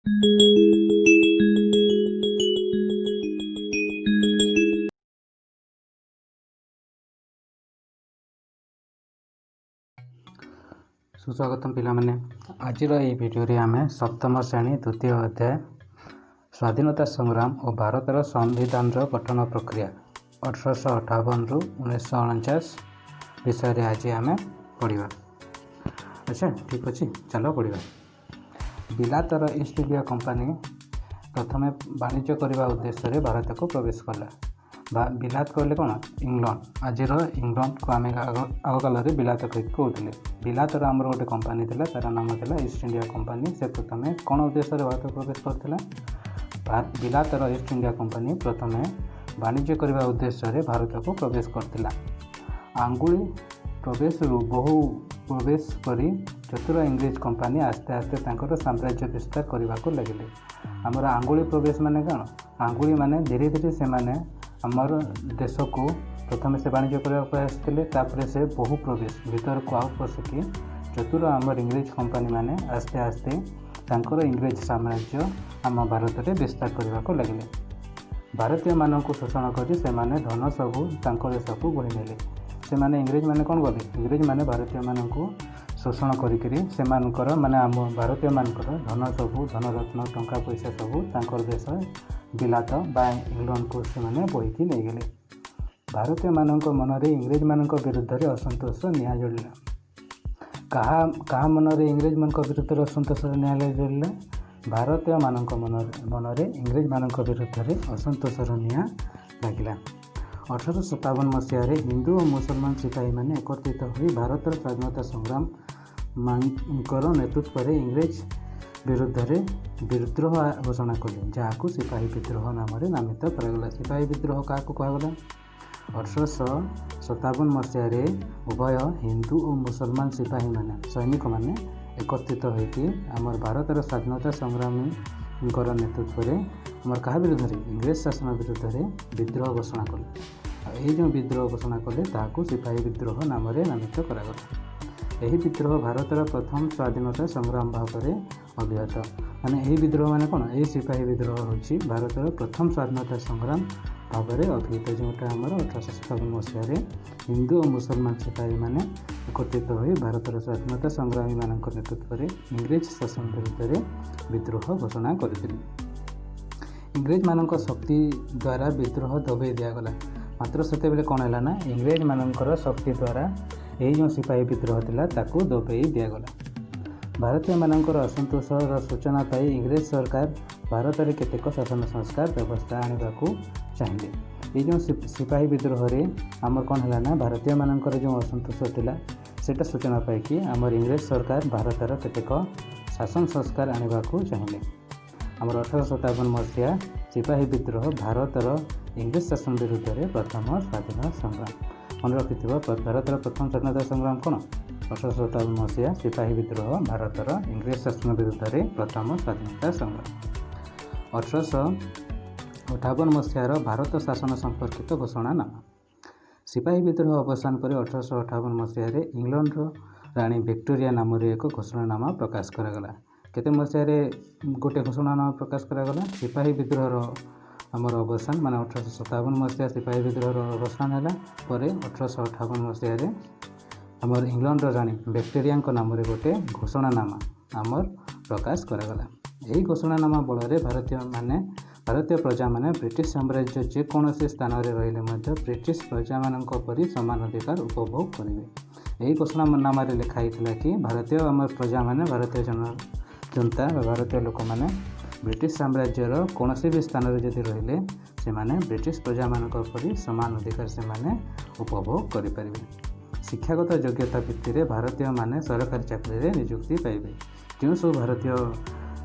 सुस्वागतम पिलामाने आजिर ये भिडियो आमे सप्तम श्रेणी द्वितीय अध्याय स्वाधीनता संग्राम और भारतर संविधान गठन प्रक्रिया 1858 रु 1949 विषय आज आम पढ़ा। अच्छा ठीक अच्छे चलो पढ़ा। बिलातर ईस्ट इंडिया कंपनी प्रथम वाणिज्य करने उद्देश्य भारत को प्रवेश कला। बिलात कहले कौन इंग्लैंड आज इंग्लैंड को आम आग काल बिलात कहते। बिलातर आमर गोटे कंपनी थी तार नाम था ईस्ट इंडिया कंपनी। से प्रथम कौन उद्देश्य भारत प्रवेश करता। बिलातर ईस्ट इंडिया कंपनी प्रथम वाणिज्य करने उद्देश्य भारत को प्रवेश करता। आंगुली प्रवेश रु बहु प्रवेश करी चतुर इंग्रेज कंपनी आस्ते आस्ते तांकर साम्राज्य विस्तार करने को लगे। आमर आंगुली प्रवेश माने कौन आंगुली माने धीरे धीरे से माने आमर देश को प्रथम से वाणिज्य करने से बहु प्रवेश भीतर को आउ पशिकी चतुर आमर इंग्रेज कंपनी माने आस्ते आस्ते तांकर इंग्रेज साम्राज्य आम भारत में विस्तार करने को लगे। भारतीय मानक शोषण कर धन सबू देश को बोही नेले। से माने इंग्रेज माने कौन कले इंग्रेज माने भारतीय मानक शोषण कर माने आम भारतीय मानकर धन सबू धनरत्न टंका पैसा सबू तांकर देश बिलात बा इंग्लैंड को से माने बोहीकी नहीं गले। भारतीय मानक मनरे इंग्रेज मानक विरुद्ध रे असंतोष निया जड़िला। कहा मनरे इंग्रेज मानक विरुद्ध असंतोष निया जड़िला। भारतीय मानक मनरे इंग्रेज मानक विरुद्ध रे असंतोष निया लगिला। 1857 मसीह हिंदू और मुसलमान सिपाही मैंने एकत्रित हो भारत स्वाधीनता संग्राम नेतृत्व में इंग्रेज विरुद्ध रे विद्रोह घोषणा कले जहाँ सिपाही विद्रोह नाम नामित करागला। सिपाही विद्रोह क्या कहगला। 1857 मसीह उभय हिंदू और मुसलमान सिपाही मैंने सैनिक मैंने एकत्रित होती आमर भारतर स्वाधीनता संग्रामी नेतृत्व में आमर क्या विरुद्ध इंग्रेज शासन विरुद्ध में विद्रोह घोषणा कले। यही जो विद्रोह घोषणा कले ताकू सिपाही विद्रोह नाम नामित करागला। यही विद्रोह भारतर प्रथम स्वाधीनता संग्राम भाव में अभिहित माने यही विद्रोह माने कौन यही सिपाही विद्रोह होची भारतर प्रथम स्वाधीनता संग्राम भाव में अभिहित जोटा आमर 1857 मसीह हिंदू और मुसलमान सिपाही मैंने एकत्रित हो भारतर स्वाधीनता संग्रामी मान नेतृत्व में इंग्रेज शासन विरुद्ध में विद्रोह घोषणा करते। इंग्रेज मान शक्ति द्वारा विद्रोह दबाई दिगला। मात्र से कौन है ना इंग्रेज मानकर शक्ति द्वारा यही जो सिपाही विद्रोह था ताकू दबाई दिगला। भारतीय मानकर असंतोषर सूचना पाई इंग्रेज सरकार भारत में केतेक शासन संस्कार व्यवस्था आने को चाहिए। ये जो सिपाही विद्रोह रे आमर कौन है ना भारतीय मानकर जो असंतोष था सेटा सूचना पाई आमर इंग्रेज सरकार भारतर केतेक शासन संस्कार आने को चाहिए। आमर 1857 मसीहा सिपाही विद्रोह भारतर इंग्रेज शासन विरुद्ध में प्रथम स्वाधीनता संग्राम। मन रखि भारतर प्रथम स्वाधीनता संग्राम कौन 1857 मसीहा सिपाही विद्रोह भारतर इंग्रेज शासन विरुद्ध में प्रथम स्वाधीनता संग्राम। 1858 मसीहार भारत शासन संपर्कित घोषणा नामा। सिपाही विद्रोह अवसान पर 1858 मसीह इंग्लैंड राणी विक्टोरिया नाम एक घोषणानामा प्रकाश करागला। केते मसीह गोटे घोषणानामा प्रकाश करागला सिपाही विद्रोह आमर अवसान माने 1857 मसीहा सिपाही विद्रोह अवसान है पर 1858 मसीह आमर इंग्लैंड राणी विक्टोरिया नाम गोटे घोषणानामा आमर प्रकाश करागला। यही घोषणानामा बल भारतीय प्रजा माने ब्रिटिश साम्राज्य जेकोसी स्थान में रही ब्रिटिश प्रजा परी समान अधिकार उपभोग करेंगे। यही घोषणानामा लिखाई कि भारतीय आमर प्रजा माने भारतीय जनता भारतीय लोक मैंने ब्रिटिश साम्राज्यर कौन भी स्थान में जदि रहिले से माने ब्रिटिश प्रजा परी समान अधिकार से माने उपभोग करें। शिक्षागत योग्यता भित्ति भारतीय माने सरकारी चाकरी नियुक्ति पाइबे। जो सब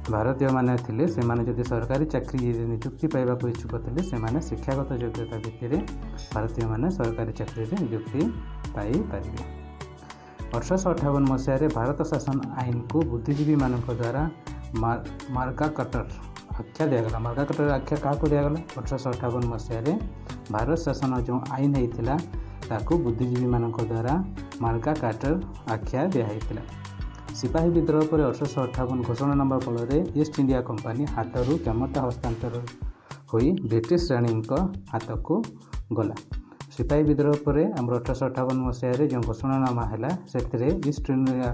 भारतीय माने थिले से माने जदि सरकारी चाकरी नियुक्ति पाइबा को इच्छुक थे से माने शिक्षागत योग्यता भित्ति भारतीय माने सरकारी चाकरी नियुक्ति पाई पारिबे। 1858 मसीह भारत शासन आईन को बुद्धिजीवी मान द्वारा मार्गा कटर आख्या दिगला। मार्गा कटर आख्या क्या दिगला 1858 मसीह भारत शासन जो आईन होता बुद्धिजीवी मान द्वारा मार्गा कार्टर आख्या दिखाई। सिपाही विद्रोह पर 1858 घोषणानामा फल ईस्ट इंडिया कंपनी हाथरू क्षमता हस्तांतर होई ब्रिटिश राणी हाथ को गला। सिपाही विद्रोह पर आम 1858 मसीह जो घोषणानामा है से ईस्ट इंडिया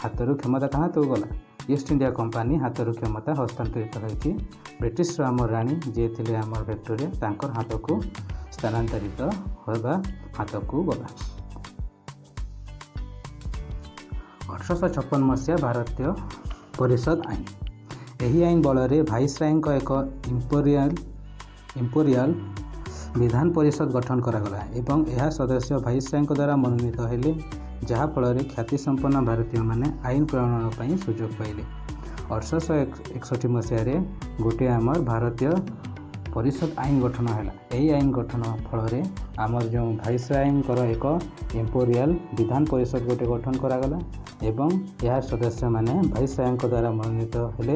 हाथरू क्षमता क्या हाथ को गला, ईस्ट इंडिया कंपनी हाथरू क्षमता हस्तांतरित होगी ब्रिटिश आम राणी जी थे आम विक्टोरिया तांकर हाथ को स्थानांतरित होगा हाथ को गला। 1856 मसीहा भारतीय परिषद आईन। यही आईन बल भाइसराय एक इंपोरियल विधान परिषद गठन करागला एवं यह सदस्य भाइसराय द्वारा मनोनीत हेले, जहाँफल ख्यातिसंपन्न भारतीय माने आईन प्रणयन पर सुजोग पाइले। 1861 मसीह गोटे आमर भारतीय परिषद आईन गठन है। यही आईन गठन फल आमर जो भाइसराय एक इंपोरियल विधान परिषद गोटे गठन करागला एवं यह सदस्य माने भाइसराय द्वारा मनोनीत हेले,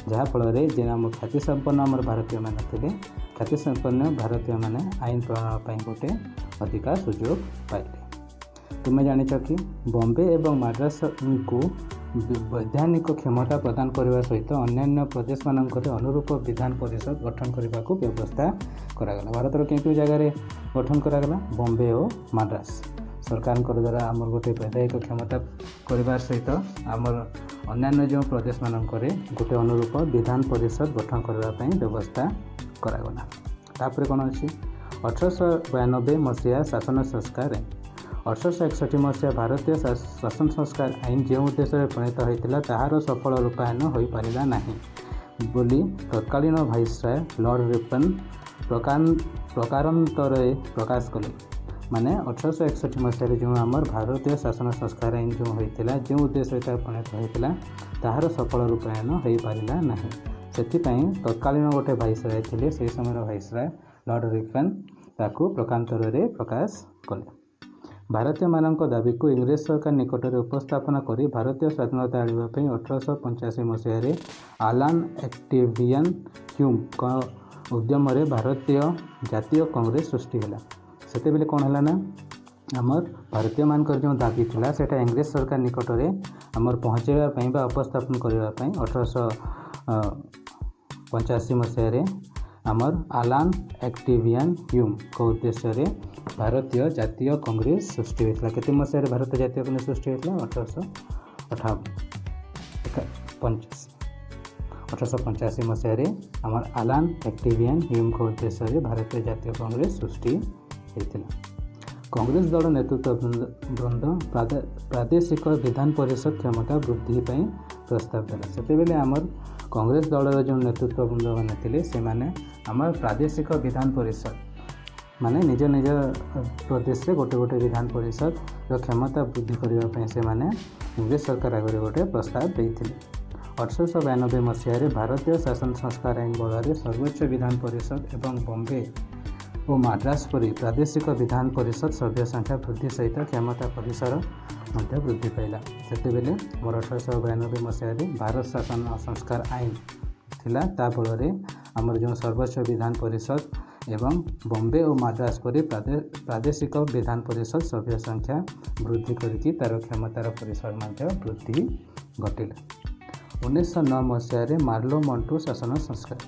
जहाँफल जे आम ख्यातिसंपन्न आमर भारतीय माने थे ख्यातिसंपन्न भारतीय माने आईन प्रणयन गोटे अधिकार सुजोग पाइले। तुम्हें जानिछ कि बॉम्बे एवं मद्रास को वैधानिक क्षमता प्रदान करने सहित अन्य प्रदेश मानक अनुरूप विधान परिषद गठन करने को व्यवस्था करागला। भारतर क्यों जगार गठन करागला, बॉम्बे और मद्रास सरकार द्वारा आमर गोटे वैधानिक क्षमता करने सहित आमर अन्य जो प्रदेश मानक गोटे अनुरूप विधान परिषद गठन करने व्यवस्था करागला। तापर कौन अच्छी 1892 मसीहा शासन संस्कार। 1861 मसीहा भारतीय शासन संस्कार आईन जो उद्देश्य प्रणीत होता ताहार सफल रूपायन हो पारा नहीं बोली तत्कालीन भाइसराय लॉर्ड रिपन प्रकारांतरे प्रकाश कले। माने 1861 मसीह जो आमर भारतीय शासन संस्कार आईन जो होता जो उद्देश्य प्रणीत होता ताहार सफल रूपायन हो पारा नहीं, से तत्कालीन गोटे भाइसराय थे से समय भाइसराय लॉर्ड रिपन ताकू प्रकारांतरे प्रकाश कले। भारतीय मानक दाबी को इंग्रेज सरकार निकट में उपस्थापन कर भारतीय स्वाधीनता आने 1885 मसीह आलान एक्टिवियन ह्यूम उद्यम भारतीय जातीय कांग्रेस सृष्टि है। से बेले कौन है ना आमर भारतीय मानक जो दाबी था से इंग्रेज सरकार निकट में आमर पहुँचाई उपस्थापन करने 1885 मसीह आमर आलान एक्टिवियन ह्यूम को उद्देश्य भारतीय जातीय कांग्रेस सृष्टि होता। केते मसीह भारतीय जातीय कांग्रेस सृष्टि होता 1885 मसीह आमर आलान एक्टिवियन ह्यूम को उद्देश्य भारतीय जातीय कांग्रेस सृष्टि होता। कांग्रेस दल नेतृत्व वृंद प्रादेशिक विधान परिषद क्षमता वृद्धि प्रस्ताव देला। से बेले आमर कांग्रेस दल जो नेतृत्व वृंद मैंने से माने आमर प्रादेशिक विधान परिषद माने निज निज प्रदेश में गोटे गोटे विधान परिषद क्षमता वृद्धि करने से माने इंग्रेज सरकार आगे गोटे प्रस्ताव देते। 1892 मसीह भारतीय शासन संस्कार आईन बल सर्वोच्च विधान परिषद एवं बॉम्बे और मद्रास परी प्रादेशिक विधान परिषद सभ्य संख्या वृद्धि सहित क्षमता परिसर वृद्धि पाइला। से बेले 1892 मसीह भारत शासन संस्कार आईन थिला ता फल आमर जो सर्वोच्च विधान परिषद एवं बॉम्बे और मद्रास परी प्रादेशिक विधान परिषद सभ्य संख्या वृद्धि करके तार क्षमतार परिसर वृद्धि घटिला। 1909 मसीह मार्लो मंटो शासन संस्कार।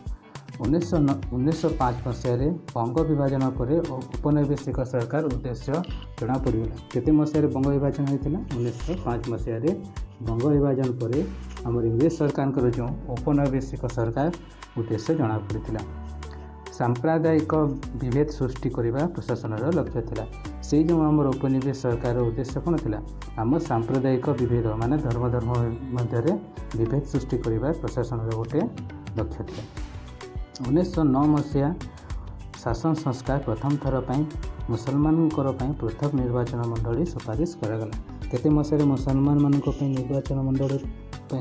1905 मसीह बंग विभाजन पर उपनिवेशिक सरकार उद्देश्य जना पड़गला। केते मसीह बंग विभाजन होता 1905 मसीह बंग विभाजन पर आमर इंग्रेज सरकार जो उपनिवेशिक सरकार उद्देश्य जना पड़ा। सांप्रदायिक विभेद सृष्टि करने प्रशासन लक्ष्य था। से जो आमर उपनिवेश सरकार उद्देश्य कौन थी आम सांप्रदायिक विभेद माने धर्म मध्य विभेद सृष्टि करने प्रशासन गोटे लक्ष्य था। 1909 मसीहा शासन संस्कार प्रथम थर पर मुसलमान पृथक निर्वाचन मंडली सुपारिश करागला। केते मसीह मुसलमान मानक निर्वाचन मंडल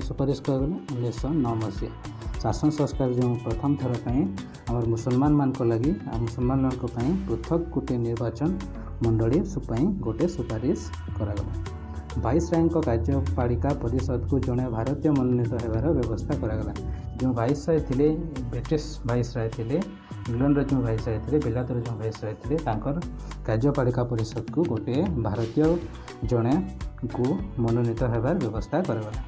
सुपारिश करागला 1909 मसीहा। शासन संस्कार जो प्रथम थर पर आम मुसलमान मान लगी मुसलमान पृथक गोटे निर्वाचन मंडली गोटे सुपारिश करागला। भाइसराय कार्यपालिका परिषद को जड़े भारतीय मनोनीत होबार व्यवस्था करागला। जो भाइसराय थे ब्रिटिश भाइसराय थे इंग्लैंड जो भाइसराय थे बेलातर जो भाइसराय थे कार्यपालिका परिषद को गोटे भारतीय जड़े को मनोनीत होबार व्यवस्था करागला।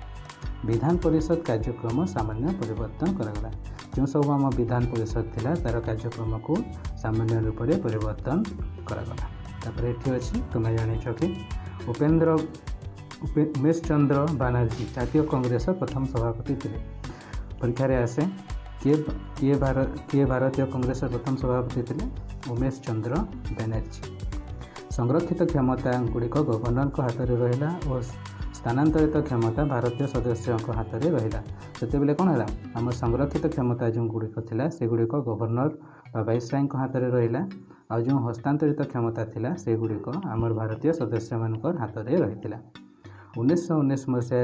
विधान परिषद कार्यक्रम सामान्य परिवर्तन करागला। जो सब आम विधान परिषद थिला तार कार्यक्रम को सामान्य रूप से परिवर्तन करागला। तापर एठी अछि तुम जानिछ कि उमेश चंद्र बनर्जी जातीय कांग्रेस प्रथम सभापति थे। परीक्षा रे आसे किए भारतीय कांग्रेस प्रथम सभापति थे? उमेश चंद्र बनर्जी। संरक्षित क्षमता गुड़िक गवर्नर हाथ में रहा और स्थानांतरित क्षमता भारतीय सदस्यों हाथ में रहा। से कौन है आम संरक्षित क्षमता जो गुड़िक थिला से गुड़िक गवर्नर वाइसराय हाथ में रहा और जो हस्तांतरित क्षमता थिला से गुड़िक आमर भारतीय सदस्य मान हाथ में रही। 1919 मसीह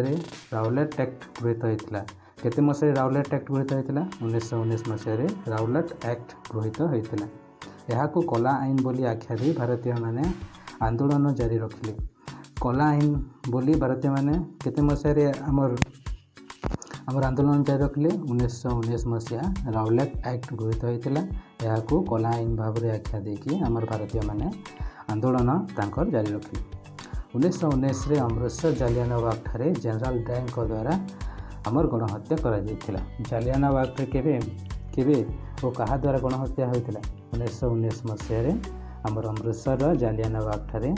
राउलेट एक्ट गृहीत होता। केते मसीह राउलेट एक्ट गृहीत होता? 1919 मसीह राउलेट एक्ट गृहीत होता। यह कला आईन बोली आख्या दी भारतीय माने आंदोलन जारी रखिले। कला आईन बोली भारतीय माने केते मसीह आमर आंदोलन जारी रखिले? 1919 मसीहा राउलेट एक्ट गृहीत होता। यह कला आईन भाव में आख्या देकी आमर भारतीय माने आंदोलन तांकर जारी रखिले। 1919 अमृतसर जालियानवाग ठारे जनरल डायर द्वारा आमर गणहत्या करा जायतिला। जालियानवाग केबे और कहा द्वारा गणहत्या होता? 1919 मसीह आमर अमृतसर जालियानवाग ठारे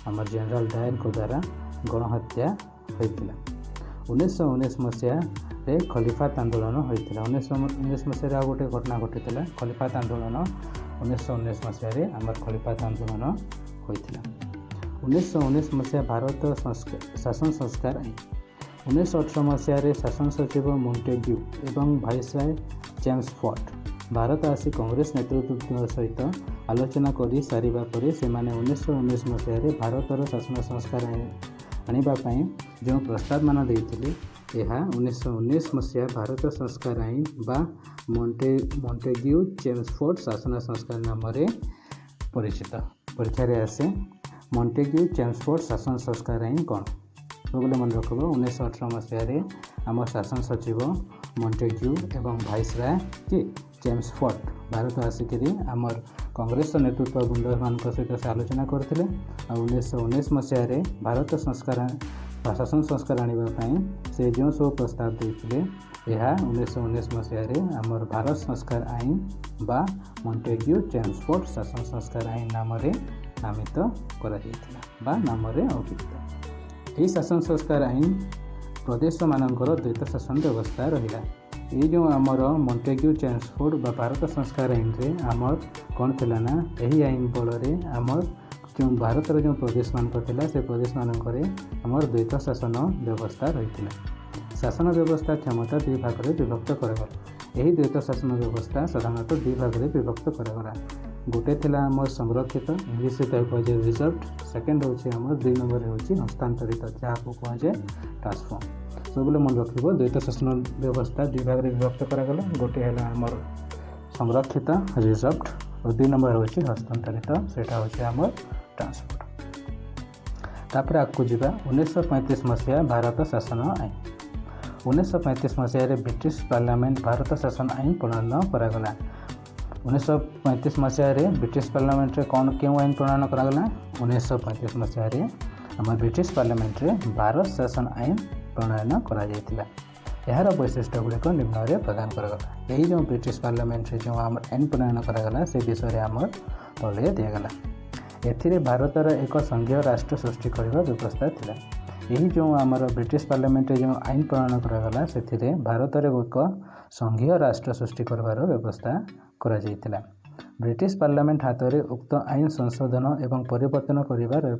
आमर जनरल डायर द्वारा गणहत्या होता। 1919 मसीह खलीफात आंदोलन होता। 1919 मसीह आ गोटे घटना घटी खलीफात आंदोलन। 1919 मसीह आमर खलीफात आंदोलन होता। 1919 मसीहा भारत शासन संस्कार आईन। 1918 मसीह शासन सचिव मोंटेग्यू एवं वाइसराय चेम्सफोर्ड भारत आसी कांग्रेस नेतृत्व सहित आलोचना कर सारिबा परे से 1919 मसीह भारतर शासन संस्कार आने जो प्रस्ताव मान देते यह 1919 मसीहा भारत संस्कार आईन बा मोंटेग्यू चेम्सफोर्ड शासन संस्कार नाम परिचित। परीक्षा आसे मोंटेग्यू चेम्सफोर्ड शासन संस्कार आईन कौन? सब मन रख 1918 मसीह आम शासन सचिव मोंटेग्यू एवं वाइसराय कि चेम्सफोर्ड भारत आसिक आमर कांग्रेस नेतृत्व गुंड मान सहित से आलोचना करते। 1919 मसीह भारत संस्कार शासन संस्कार आने से जो सब प्रस्ताव देते यह 1919 मसीह आमर भारत संस्कार आईन बा मोंटेग्यू चेम्सफोर्ड शासन संस्कार आईन नाम नामित नाम अंकित। यही शासन संस्कार आईन प्रदेश मानकर द्वैत शासन व्यवस्था रहा। ये जो आमर मोंटेग्यू चेम्सफोर्ड बा भारत संस्कार आईन रे आमर कौन थिला ना यही आईन बल आमर जो भारतर जो प्रदेश मानक थिला से प्रदेश मानक आमर द्वैत शासन व्यवस्था रही। शासन व्यवस्था क्षमता दुई भाग में विभक्त करागला। यही द्वैत शासन व्यवस्था साधारणतः दुई भाग में विभक्त करागला। गोटे थिला आमर संरक्षित इंग्लीश कहुए रिजर्व। सेकेंड होची आमर 2 नंबर होची हस्तांतरित जहाँ कहुए ट्रांसफॉर्म। सब मन रख द्वैत शासन व्यवस्था दुई भाग में विभक्त करागला। गोटे है आमर संरक्षित रिजर्व और 2 नंबर होची हस्तांतरित सेटा होची आमर ट्रांसफर। तापर आगू जावा 1935 मसीहा भारत शासन आईन। 1935 मसीह ब्रिटिश पार्लियामेंट भारत शासन आईन प्रणयन करागला। 1935 मसीह ब्रिटिश पार्लियामेंट कौन क्यों आईन प्रणयन करागला? 1935 मसीह आम ब्रिटिश पार्लियामेंट भारत शासन आईन प्रणयन करा जायतिला। यार वैशिष्ट्य गुड़िक निम्न प्रदान करागला। यही जो ब्रिटिश पार्लियामेंट जो आम आईन प्रणयन करागला से विषय आम तले दिगला। एथिरे भारतर एक संघीय राष्ट्र सृष्टि करने व्यवस्था थिला। यही जो आमर ब्रिटिश पार्लियामेंट जो आईन प्रणयन करागला से भारत में एक संघीय राष्ट्र सृष्टि करवार व्यवस्था करा जायतिला। ब्रिटिश पार्लियामेंट हाथ में उक्त आईन संशोधन एवं परिवर्तन कर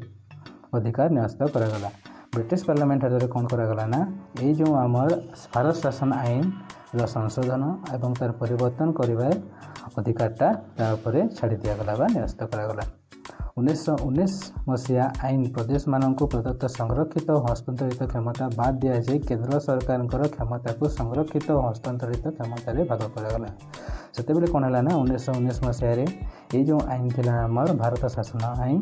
अधिकार न्यस्त करागला। ब्रिटिश पार्लियामेंट हाथ में कौन करागला ना यही जो आमर भारत शासन आईन संशोधन एवं तार परिवर्तन करने अधिकारटा तापर छाड़ी दिगला न्यस्त करागला। 1919 मसीहा आईन प्रदेश मानक प्रदत्त संरक्षित और हस्तांतरित क्षमता बाद दिया जाए केंद्र सरकार क्षमता को संरक्षित और हस्तांतरित क्षमता भाग करागला। से कौन है ना 1919 मसीह ये जो आईन थी आमर भारत शासन आईन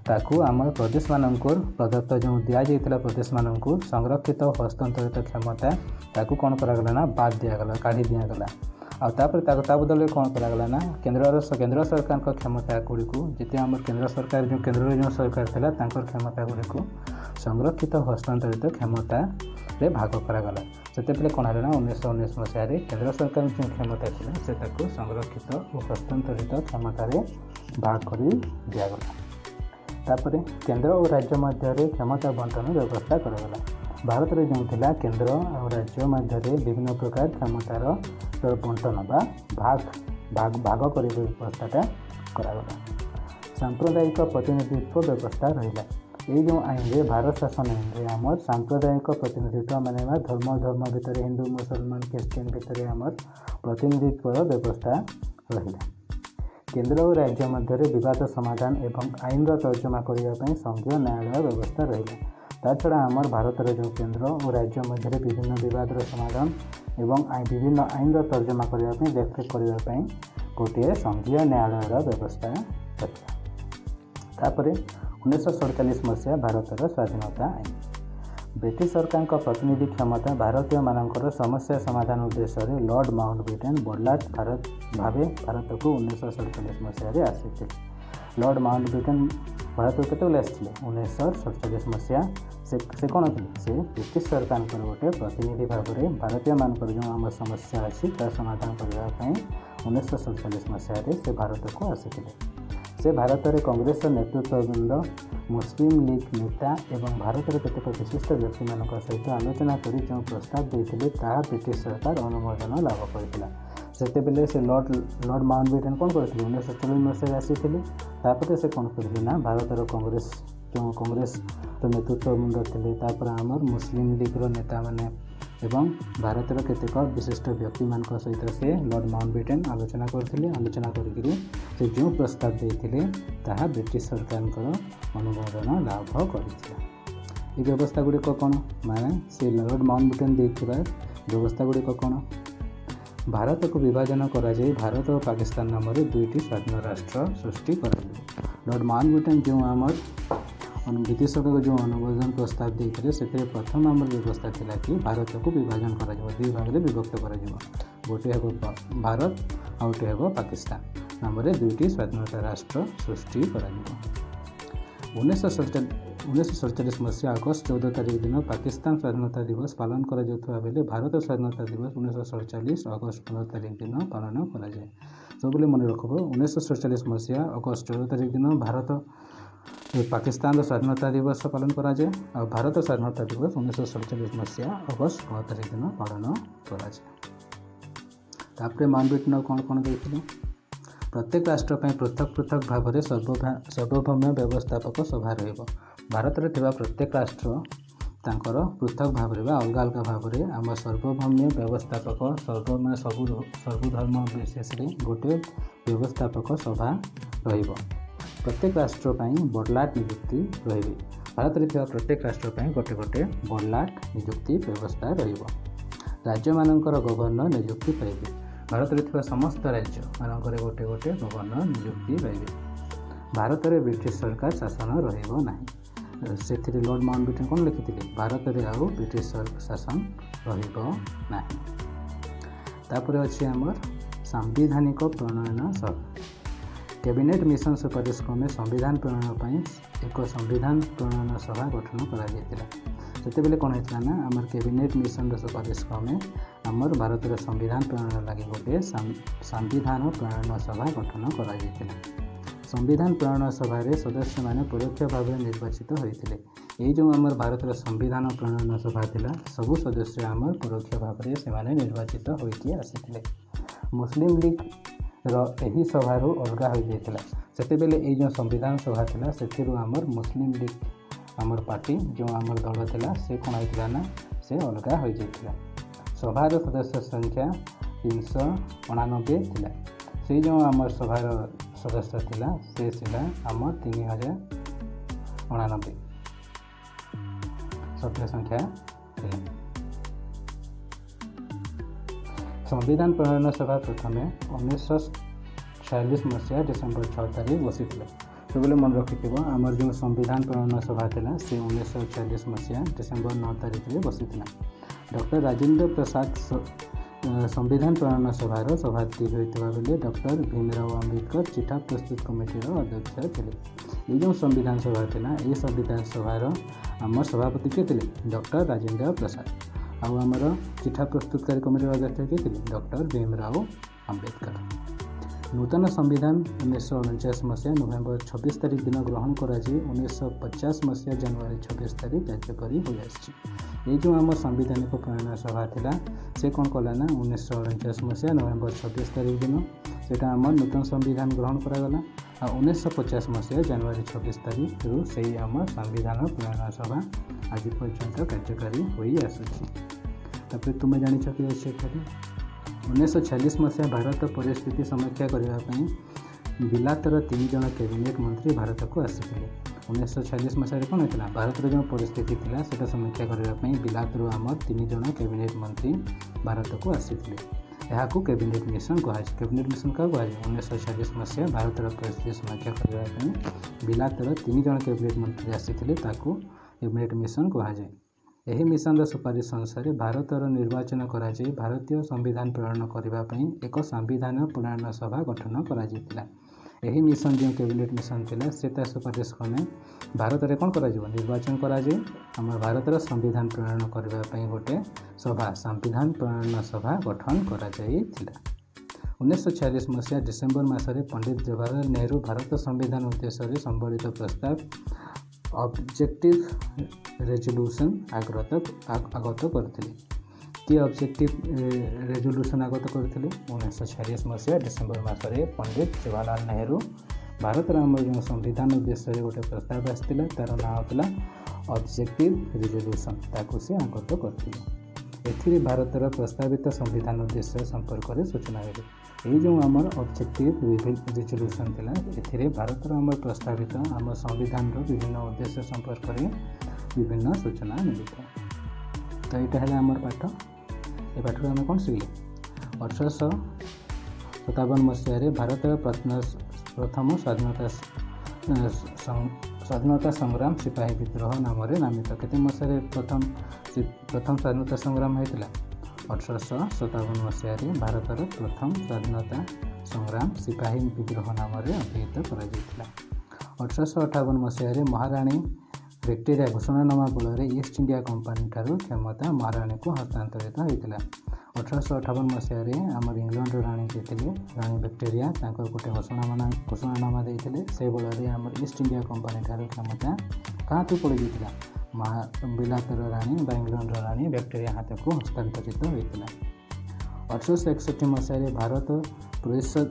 ताकू आमर प्रदेश मानक प्रदत्त जो दि जाता प्रदेश मानक संरक्षित और हस्तांतरित क्षमता ताकू कौन करागला ना बाद दिगला काढ़ी दिगला तापर ता बदल कौन करागला ना केंद्र सरकार क्षमता गुड़िक जिते आम केंद्र सरकार जो केंद्र जो सरकार था क्षमता गुड़िक संरक्षित हस्तांतरित क्षमता रे भाग करागला से कौन है ना 1919 मसीह केंद्र सरकार जो क्षमता थी से संरक्षित और हस्तांतरित क्षमतार भाग कर दिगला। तापर केंद्र और राज्य मध्य क्षमता बंटन व्यवस्था करागला। भारत में जो थिला केंद्र और राज्य मध्य विभिन्न प्रकार क्षमतार बंटन बा भाग कर व्यवस्थाटा करागला। सांप्रदायिक प्रतिनिधित्व व्यवस्था रहा। ये जो आईन भारत शासन आईन आमर सांप्रदायिक प्रतिनिधित्व माने धर्म भितर हिंदू मुसलमान क्रिश्चियन भितर आमर प्रतिनिधित्व व्यवस्था रहा। केंद्र और राज्य मध्य विवाद समाधान एवं आईन तर्जमा करने संघीय न्यायालय व्यवस्था रहा। ताछड़ा आमर भारत जो केंद्र और राज्य मध्य विभिन्न विवाद समाधान एवं विभिन्न आईन तर्जमा करने देखरेख करने गोटे संघीय न्यायालय व्यवस्था रहा। तापर 1947 मसीहा भारतर स्वाधीनता आईन। ब्रिटिश सरकार प्रतिनिधि क्षमता भारतीय मानकर समस्या समाधान उद्देश्य लॉर्ड माउंटबेटन बड़लाट भारत को 1947 मसीह आसी। लॉर्ड माउंटबेटन भारत को केतबेले आसते 1947 मसीहा से कौन थे से ब्रिटिश सरकार गोटे प्रतिनिधि भाव में भारतीय मानकर जो आम समस्या अच्छी तार समाधान करने 1947 मसीह से भारत को आसी। से भारत में कांग्रेस नेतृत्ववृंद मुस्लिम लीग नेता एवं भारत में केतेक विशिष्ट व्यक्ति मान सहित आलोचना कर जो प्रस्ताव देते ब्रिटिश सरकार अनुमोदन लाभ करता। सेतेबेले से लॉर्ड माउंटबेटन कौन करते 1940 मसीह आसी। से कौन करते ना भारत कांग्रेस जो कांग्रेस तो नेतृत्ववृंद थे तापर आमर मुस्लिम लीग्र नेता मैंने एवं भारत केतेक विशिष्ट व्यक्ति मान सहित से लॉर्ड माउंटबेटन आलोचना करते। आलोचना कर जो प्रस्ताव देते ताहा ब्रिटिश सरकार अनुमोदन लाभ कर। व्यवस्था गुड़िक कौन माने से लॉर्ड माउंटबेटन देथिबा व्यवस्था गुड़िक कौन भारत को विभाजन करा जाए भारत और पाकिस्तान नाम दुईटी स्वाधीन राष्ट्र सृष्टि कर। लॉर्ड माउंटबेटन जो आमर ब्रिटिश सरकार जो अनुमोदन प्रस्ताव देते से प्रथम आम व्यवस्था थिला कि भारत को विभाजन करा दुई भाग में विभक्त कर गोटे हे भारत आ गोटे हे पाकिस्तान नाम दुईटी स्वाधीनता राष्ट्र सृष्टि कर। 1947 मसीहा अगस्त 14 तारिख दिन पाकिस्तान स्वाधीनता दिवस पालन कर बेले भारत स्वाधीनता दिवस 1947 अगस्त 15 तारिख दिन पालन कराए। सब मन रखब 1947 मसीहा अगस्त 14 तारिख दिन भारत पाकिस्तान स्वाधीनता दिवस पालन कराए और भारत स्वाधीनता दिवस 1947 मसीहा अगस्त 15 तारिख दिन पालन कराए। माउंटबेटन कौन कौन देते प्रत्येक राष्ट्र पृथक पृथक भाव में सार्वभौम व्यवस्थापक सभा रहिबो। भारत में थिबा प्रत्येक राष्ट्र तांकर पृथक भाव में अलग अलग भाव में आम सार्वभौम व्यवस्थापक सर्वधर्म विशेष गोटे व्यवस्थापक सभा रहिबो। प्रत्येक राष्ट्र बड़लाट नियुक्ति रही। भारत में थिबा प्रत्येक राष्ट्र गोटे गोटे बड़लाट नियुक्ति व्यवस्था रहिबो। राज्य मानकर गवर्नर नियुक्ति पाइबे। भारत में थिबा समस्त राज्य मानकर गोटे गोटे गवर्नर नियुक्ति पाइबे। भारत में ब्रिटिश सरकार शासन रहिबो नाही। से लॉर्ड माउंटबेटन कौन लिखिथिले भारत में आउ ब्रिटिश शासन रहिबो नाही। तापर अछि हमर सांविधानिक प्रणयन सभा। कैबिनेट मिशन सुपारिश क्रमे संविधान प्रणयन पर एक संविधान प्रणयन सभा गठन कर कौन होता ना आमर कैबिनेट मिशन सुपारिश क्रमे आमर भारत संविधान प्रणयन लगे गोटे संविधान प्रणयन सभा गठन कर। संविधान प्रणयन सभा सदस्य माने परोक्ष भाव में निर्वाचित होते। ये जो आमर भारत संविधान प्रणयन सभा थिला सबु सदस्य आमर परोक्ष भाव में से निर्वाचित होती आसी। मुस्लिम लीग रही सभार अलग हो जाता से ये जो संविधान सभा थिला से आमर मुस्लिम लीग आमर पार्टी जो आमर दल थिला से कौन होता ना से अलग हो जाता। सभार सदस्य संख्या 389 थिला। से जो आमर सभार सदस्य थिला से आमर 3089 सभ्य संख्या थिला। संविधान प्रणयन सभा प्रथम 1946 मसीहा डिसेम्बर 6 तारिख बसी। सब मन रखि आमर जो संविधान प्रणयन सभा थिला से 1946 मसीहा डिसेम्बर 9 तारिख में बसी। डॉक्टर राजेंद्र प्रसाद संविधान प्रणयन सभार सभापति होता बेले डॉक्टर भीमराव अम्बेडकर चिठा प्रस्तुत कमिटीर अध्यक्ष थे। ये जो संविधान सभा था ये संविधान सभार आमर सभापति किए थे डॉक्टर राजेंद्र प्रसाद आमर चिठा प्रस्तुतकारी कमिटीर अध्यक्ष किए थे डॉक्टर भीमराव अम्बेडकर। नूतन संविधान 1949 मसीहा नवेम्बर 26 तारिख दिन ग्रहण कर 1950 मसीहा जनवरी 26 तारिख कार्यकारी हो ये जो आम संविधानिक प्रणयन सभा थिला से कौन कला ना 1949 मसीहा नवेम्बर 26 तारिख दिन से आम नूतन संविधान ग्रहण करागला आ 1950 मसीहा जनवरी 26 तारिख रु से आम संविधान प्रणयन सभा आज पर्यंत कार्यकारी हो आसूची। तुम्हें जानिछ कि अच्छे 1946 मसीहा भारत परिस्थिति समीक्षा करने बिलातर 3 जन कैबिनेट मंत्री भारत को आसी 1946 मसीह कौन होता भारत जो परिस्थिति थी से समीक्षा करने बिलातर आम 3 जन कैबिनेट मंत्री भारत को आसी यहाँ कैबिनेट मिशन कहुए। कैबिनेट मिशन क्या कहुए 1946 मसीहा भारत परिस्थिति समीक्षा करने बिलातर 3 जन कैबिनेट मंत्री आसी कैबिनेट मिशन कहुए। यही मिशन सुपारिश अनुसार भारतर निर्वाचन कराई भारतीय संविधान प्रणयन करने एक संविधान प्रणयन सभा गठन करा। यही मिशन जो कैबिनेट मिशन थिला से सुपारिश क्रमे भारत में कौन कर निर्वाचन कराई आम भारतर संविधान प्रणयन करने गोटे सभा संविधान प्रणयन सभा गठन करा 1946 मसीहा डिसेम्बर मसरे पंडित जवाहरलाल नेहरू भारत संविधान उद्देश्य संबलित प्रस्ताव ऑब्जेक्टिव रेजोल्यूशन आगत करते कि ऑब्जेक्टिव रेजोल्यूशन आगत करते 1946 मसीहा डिसेम्बर मसरे पंडित जवाहरलाल नेहरू भारत आम जो संविधान उद्देश्य गोटे प्रस्ताव आसाला तार ना होता ऑब्जेक्टिव रेजोल्यूशन ताकू से आगत करते। भारतर प्रस्तावित संविधान उद्देश्य संपर्क में सूचना मिले। ये जो आमर ऑब्जेक्टिव रेजोल्यूशन थिला एथिरे भारतर आमर प्रस्तावित आम संविधान विभिन्न उद्देश्य संपर्क में विभिन्न सूचना मिलता। तो यहाँ है आमर पाठ ये पाठ आम कौन शिखले 1857 मसीह भारत प्रथम स्वाधीनता संग्राम सिपाही विद्रोह नाम नामित केते मसीह प्रथम स्वाधीनता संग्राम होता 1857 मसीह भारतर प्रथम स्वाधीनता संग्राम सिपाही विद्रोह नाम अभिहित कर 1858 मसीह महाराणी विक्टोरिया घोषणानामा बल ईस्ट इंडिया कंपानी ठारू क्षमता महाराणी को हस्तांतरित होता। 1858 मसीह आम इंग्लैंड राणी के राणी विक्टोरिया गोटे घोषणानामा देते से बल आम ईस्ट इंडिया कंपानी ठारू क्षमता क्या पड़ जाता बिलातर राणी इंग्लैंड राणी विक्टोरिया हाथ को हस्तांतरित होता। 1861 मसीह भारत परिषद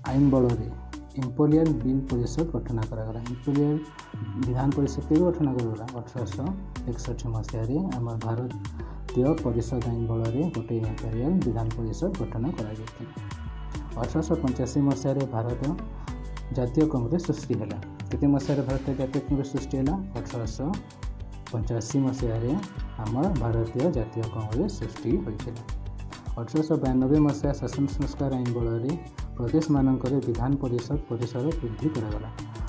आईन बल इंपोरियल बिल परिषद गठन करागला। इंपोरियल विधान परिषद के गठन करागला 1861 मसीह आम भारतीय परिषद आईन बल गोटे इंपोरियल विधान परिषद गठन करा 1885 मसीह भारत जातीय कांग्रेस सृष्टि है। केते मसीह भारत जातीय कांग्रेस सृष्टि है 1885 मसीह आम भारतीय जातीय कांग्रेस सृष्टि होता। 1892 मसीहा शासन संस्कार आईन बल प्रदेश मानक विधान परिषद परिसर वृद्धि करागला।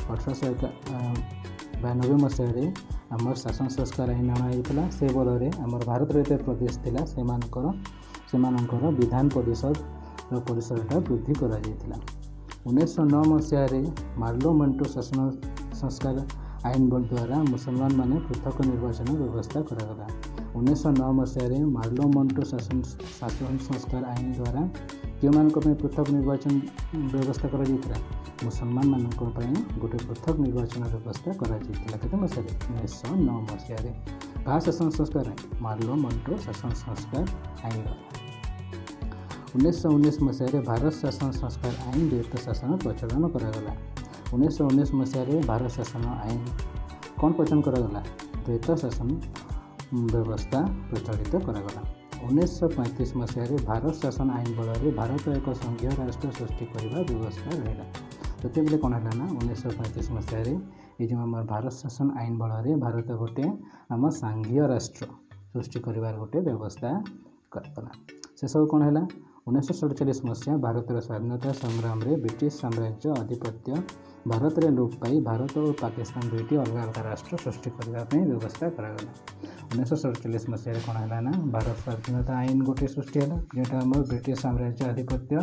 1892 मसीह आम शासन संस्कार आईन अणाई से बल आम भारत जो प्रदेश थिला सेमानकर विधान परिषद परिसरटा वृद्धि करा 1909 मसीह मार्लो मेंटो शासन संस्कार आईन बल द्वारा मुसलमान माने पृथक निर्वाचन व्यवस्था करागला। 1909 मसीह मार्लो मेंटो शासन संस्कार आईन द्वारा जो मान पृथक निर्वाचन व्यवस्था करा मुसलमान मान गोटे पृथक निर्वाचन व्यवस्था करा मसीह 1909 मसीह कहा शासन संस्कार आईन मार्लो मेंटो शासन संस्कार आईन 1919 मसीह भारत शासन संस्कार आईन द्वैत शासन प्रचलन करागला। 1919 मसीह भारत शासन आईन कौन प्रचलन करागला द्वैत शासन व्यवस्था प्रचलित करागला। 1935 मसीह भारत शासन आईन बल भारत एक संघीय राष्ट्र सृष्टि करने व्यवस्था रहा। तो बेले कौन है ना 1935 मसीह ये जो आम भारत शासन आईन बल भारत गोटे आम सांघीय राष्ट्र सृष्टि कर गोटे व्यवस्था करला। से सब कौन है 1947 ମସିହା ଭାରତର ସ୍ୱାଧୀନତା ସଂଗ୍ରାମରେ ବ୍ରିଟିଶ ସାମ୍ରାଜ୍ୟ ଆଧିପତ୍ୟ ଭାରତରେ ଲୋପ ପାଇ ଭାରତ ଓ ପାକିସ୍ତାନ ଦୁଇଟି ଅଲଗା ଅଲଗା ରାଷ୍ଟ୍ର ସୃଷ୍ଟି କରିବା ପାଇଁ ବ୍ୟବସ୍ଥା କରାଗଲା। 1947 ମସିହାରେ କ'ଣ ହେଲା ନା ଭାରତ ସ୍ୱାଧୀନତା ଆଇନ ଗୋଟିଏ ସୃଷ୍ଟି ହେଲା, ଯେଉଁଟା ଆମର ବ୍ରିଟିଶ ସାମ୍ରାଜ୍ୟ ଆଧିପତ୍ୟ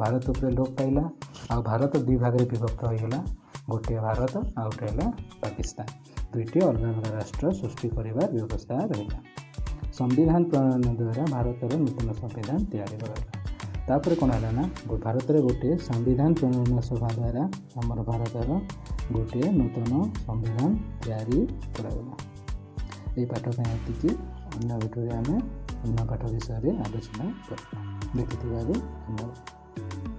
ଭାରତ ଉପରେ ଲୋପ ପାଇଲା ଆଉ ଭାରତ ଦୁଇ ଭାଗରେ ବିଭକ୍ତ ହୋଇଗଲା। ଗୋଟିଏ ଭାରତ ଆଉ ଗୋଟେ ହେଲା ପାକିସ୍ତାନ, ଦୁଇଟି ଅଲଗା ଅଲଗା ରାଷ୍ଟ୍ର ସୃଷ୍ଟି କରିବାର ବ୍ୟବସ୍ଥା ରହିଲା। ସମ୍ବିଧାନ ପ୍ରଣୟନ ଦ୍ୱାରା ଭାରତର ନୂତନ ସମ୍ବିଧାନ ତିଆରି କରାଗଲା। ତାପରେ କ'ଣ ହେଲା ନା ଭାରତରେ ଗୋଟିଏ ସମ୍ବିଧାନ ପ୍ରଣୟନ ସଭା ଦ୍ୱାରା ଆମର ଭାରତର ଗୋଟିଏ ନୂତନ ସମ୍ବିଧାନ ତିଆରି କରାଗଲା। ଏହି ପାଠ ପାଇଁ ଏତିକି। ଅନ୍ୟ ଭିଡ଼ିଓରେ ଆମେ ଅନ୍ୟ ପାଠ ବିଷୟରେ ଆଲୋଚନା କରିବା। ଦେଖିଥିବାରୁ ଧନ୍ୟବାଦ।